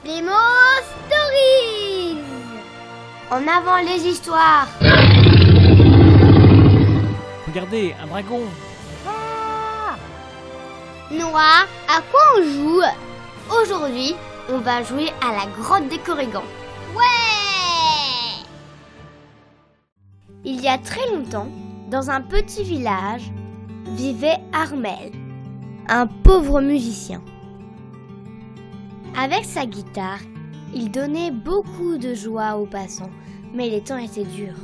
Nemo Stories. En avant les histoires. Regardez, un dragon. Noah, à quoi on joue? Aujourd'hui, on va jouer à la grotte des Corrigans. Ouais! Il y a très longtemps, dans un petit village, vivait Armel, un pauvre musicien. Avec sa guitare, il donnait beaucoup de joie aux passants, mais les temps étaient durs.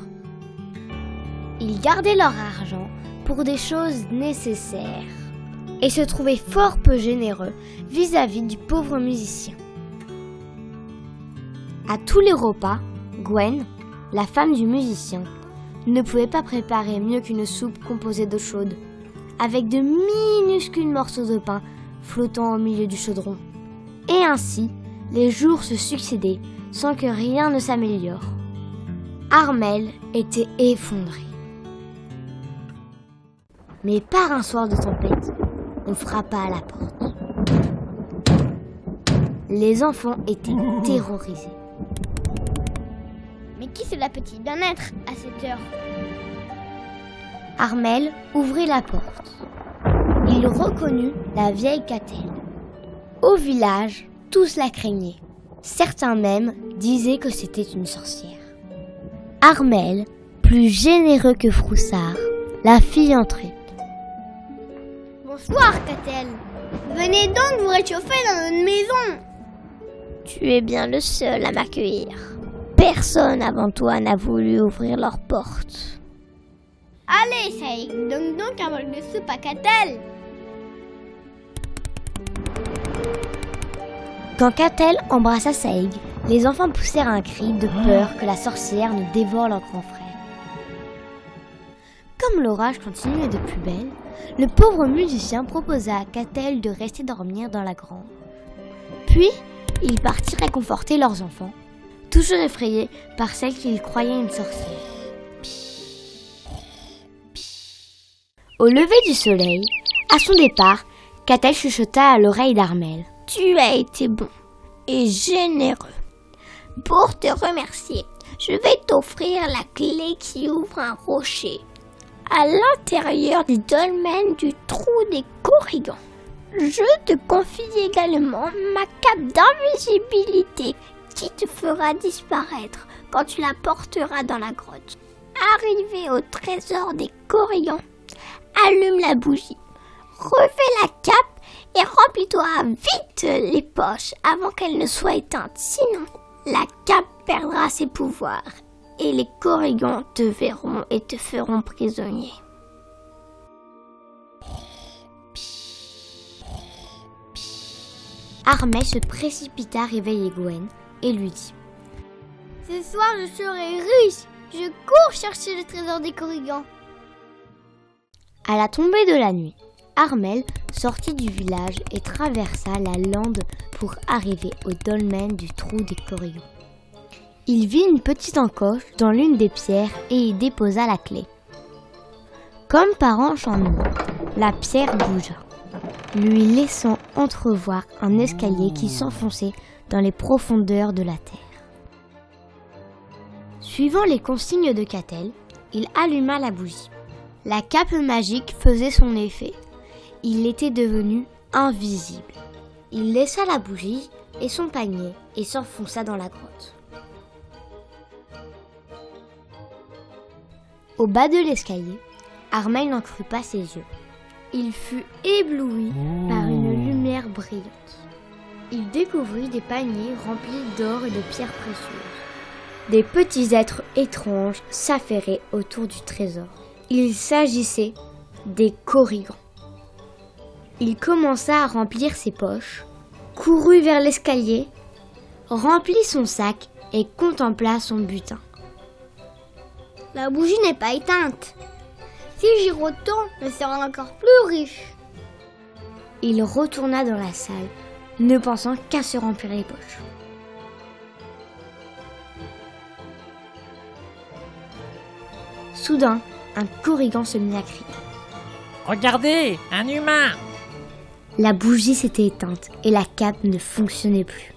Ils gardaient leur argent pour des choses nécessaires et se trouvaient fort peu généreux vis-à-vis du pauvre musicien. À tous les repas, Gwen, la femme du musicien, ne pouvait pas préparer mieux qu'une soupe composée d'eau chaude, avec de minuscules morceaux de pain flottant au milieu du chaudron. Et ainsi, les jours se succédaient sans que rien ne s'améliore. Armel était effondré. Mais par un soir de tempête, on frappa à la porte. Les enfants étaient terrorisés. Mais qui c'est la petite bien-être à cette heure? Armel ouvrit la porte. Il reconnut la vieille Catel. Au village, tous la craignaient. Certains même disaient que c'était une sorcière. Armel, plus généreux que Froussard, la fit entrer. Bonsoir, Catel. Venez donc vous réchauffer dans notre maison. Tu es bien le seul à m'accueillir. Personne avant toi n'a voulu ouvrir leurs portes. Allez, Saïg, donne donc un bol de soupe à Catel. Quand Catel embrassa Saïg, les enfants poussèrent un cri de peur que la sorcière ne dévore leur grand frère. Comme l'orage continuait de plus belle, le pauvre musicien proposa à Catel de rester dormir dans la grange. Puis, ils partirent réconforter leurs enfants, toujours effrayés par celle qu'ils croyaient une sorcière. Au lever du soleil, à son départ, Catel chuchota à l'oreille d'Armel. « Tu as été bon et généreux. Pour te remercier, je vais t'offrir la clé qui ouvre un rocher à l'intérieur du dolmen du trou des Corrigans. Je te confie également ma cape d'invisibilité qui te fera disparaître quand tu la porteras dans la grotte. Arrivé au trésor des Corrigans, allume la bougie, refais la cape et remplis-toi vite les poches avant qu'elle ne soit éteinte. Sinon, la cape perdra ses pouvoirs et les Corrigans te verront et te feront prisonnier. » Armel se précipita réveiller Gwen et lui dit: « Ce soir, je serai riche. Je cours chercher le trésor des Corrigans. » À la tombée de la nuit, Armel sortit du village et traversa la lande pour arriver au dolmen du trou des Corrigans. Il vit une petite encoche dans l'une des pierres et y déposa la clé. Comme par enchantement, la pierre bougea, lui laissant entrevoir un escalier qui s'enfonçait dans les profondeurs de la terre. Suivant les consignes de Catel, il alluma la bougie. La cape magique faisait son effet. Il était devenu invisible. Il laissa la bougie et son panier et s'enfonça dans la grotte. Au bas de l'escalier, Armel n'en crut pas ses yeux. Il fut ébloui par une lumière brillante. Il découvrit des paniers remplis d'or et de pierres précieuses. Des petits êtres étranges s'affairaient autour du trésor. Il s'agissait des Corrigans. Il commença à remplir ses poches, courut vers l'escalier, remplit son sac et contempla son butin. La bougie n'est pas éteinte. Si j'y retourne, je serai encore plus riche. Il retourna dans la salle, ne pensant qu'à se remplir les poches. Soudain, un Corrigan se mit à crier. « Regardez, un humain !» La bougie s'était éteinte et la cape ne fonctionnait plus.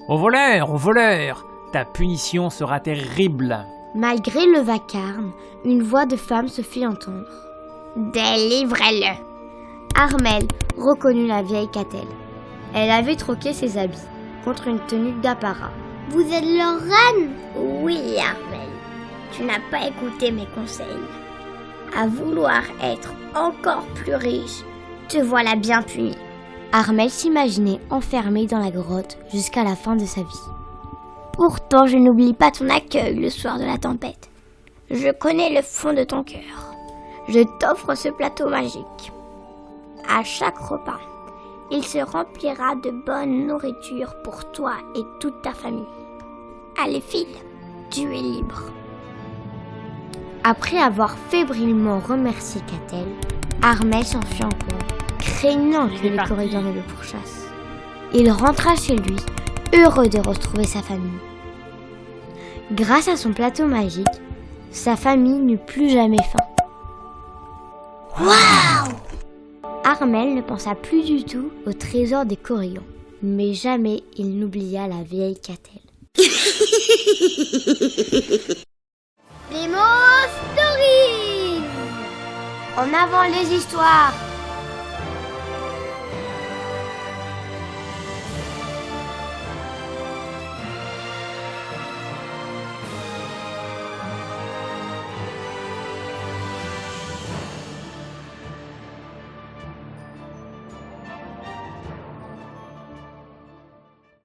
Au voleur, ta punition sera terrible. Malgré le vacarme, une voix de femme se fit entendre. Délivrez-le. Armel reconnut la vieille Catel. Elle avait troqué ses habits contre une tenue d'apparat. Vous êtes leur reine? Oui, Armel. Tu n'as pas écouté mes conseils. À vouloir être encore plus riche, te voilà bien puni. Armel s'imaginait enfermé dans la grotte jusqu'à la fin de sa vie. Pourtant, je n'oublie pas ton accueil le soir de la tempête. Je connais le fond de ton cœur. Je t'offre ce plateau magique. À chaque repas, il se remplira de bonne nourriture pour toi et toute ta famille. Allez, file, tu es libre. Après avoir fébrilement remercié Catel, Armel s'enfuit en courant, craignant que les Corridors ne le pourchassent. Il rentra chez lui, heureux de retrouver sa famille. Grâce à son plateau magique, sa famille n'eut plus jamais faim. Waouh! Armel ne pensa plus du tout au trésor des Corillons, mais jamais il n'oublia la vieille Catel. Nemo Stories! En avant les histoires!